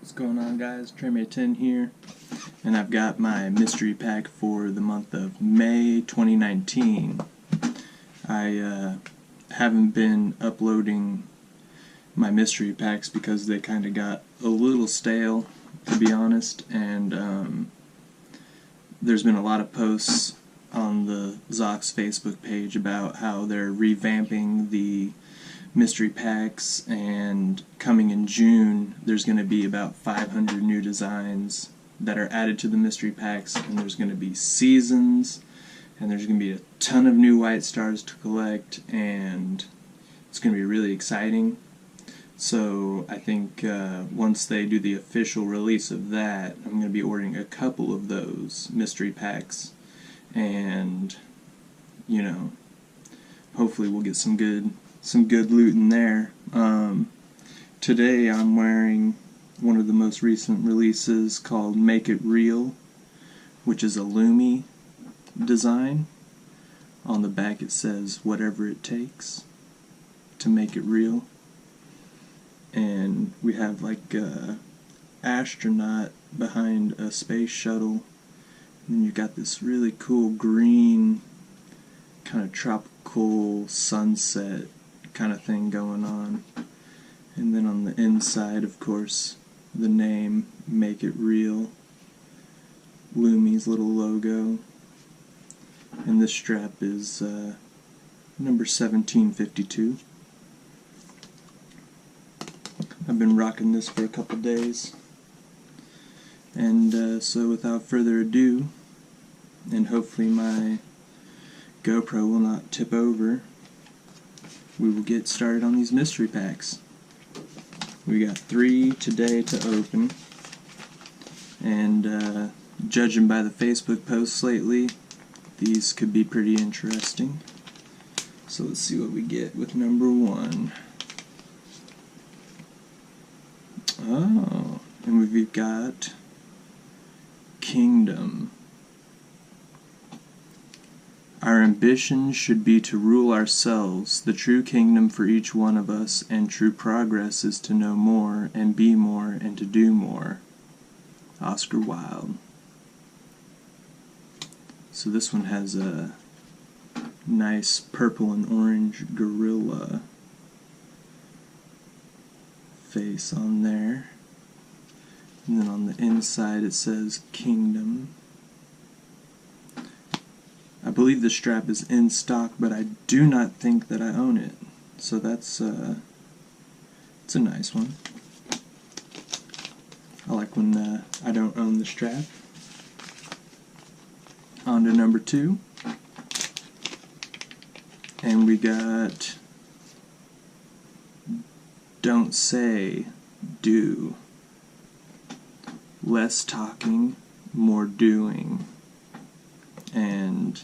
What's going on, guys? Treme10 here, and I've got my mystery pack for the month of May 2019. I haven't been uploading my mystery packs because they kind of got a little stale, to be honest, and there's been a lot of posts on the Zox Facebook page about how they're revamping the mystery packs, and coming in June there's going to be about 500 new designs that are added to the mystery packs, and there's going to be seasons, and there's going to be a ton of new white stars to collect, and it's going to be really exciting. So I think once they do the official release of that, I'm going to be ordering a couple of those mystery packs, and you know, hopefully we'll get some good loot in there. Today I'm wearing one of the most recent releases called Make It Real, which is a Lumi design. On the back it says, "Whatever it takes to make it real." And we have like a astronaut behind a space shuttle, and you got this really cool green kind of tropical sunset kind of thing going on. And then on the inside, of course, the name Make It Real, Lumi's little logo, and this strap is number 1752. I've been rocking this for a couple days, and so without further ado, and hopefully my GoPro will not tip over, we will get started on these mystery packs. We got 3 today to open, and judging by the Facebook posts lately, these could be pretty interesting. So let's see what we get with number 1. Oh, and we've got Kingdom. Our ambition should be to rule ourselves, the true kingdom for each one of us, and true progress is to know more, and be more, and to do more. Oscar Wilde. So this one has a nice purple and orange gorilla face on there. And then on the inside it says Kingdom. I believe the strap is in stock, but I do not think that I own it. So that's it's a nice one. I like when I don't own the strap. On to number 2. And we got Don't Say, Do. Less talking, more doing. And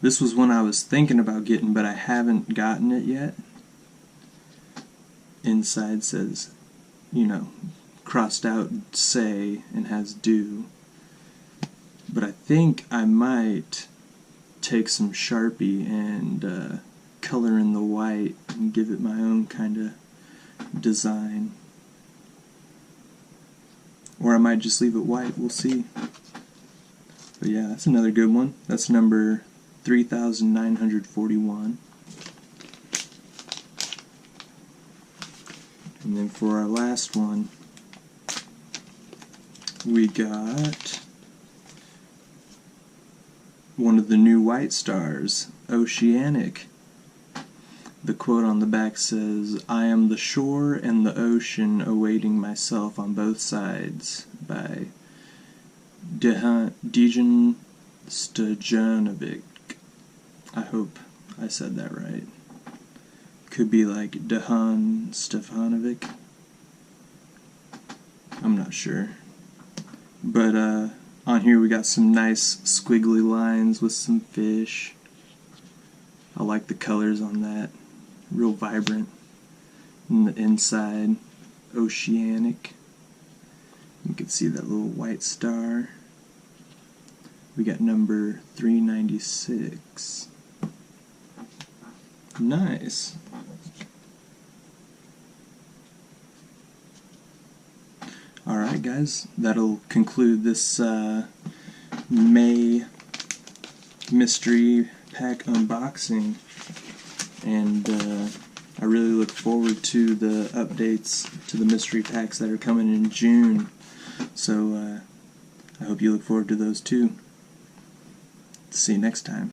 this was one I was thinking about getting, but I haven't gotten it yet. Inside says, you know, crossed out say and has do. But I think I might take some Sharpie and color in the white and give it my own kind of design. Or I might just leave it white, we'll see. But yeah, that's another good one. That's number 3941. And then for our last one, we got one of the new white stars, Oceanic. The quote on the back says, "I am the shore and the ocean awaiting myself on both sides," by Dejan Stojanovic. I hope I said that right. Could be like Dejan Stefanovic. I'm not sure. But on here we got some nice squiggly lines with some fish. I like the colors on that. Real vibrant. And the inside, Oceanic. You can see that little white star. We got number 396. Nice. Alright guys, that'll conclude this May mystery pack unboxing, and I really look forward to the updates to the mystery packs that are coming in June, so I hope you look forward to those too. See you next time.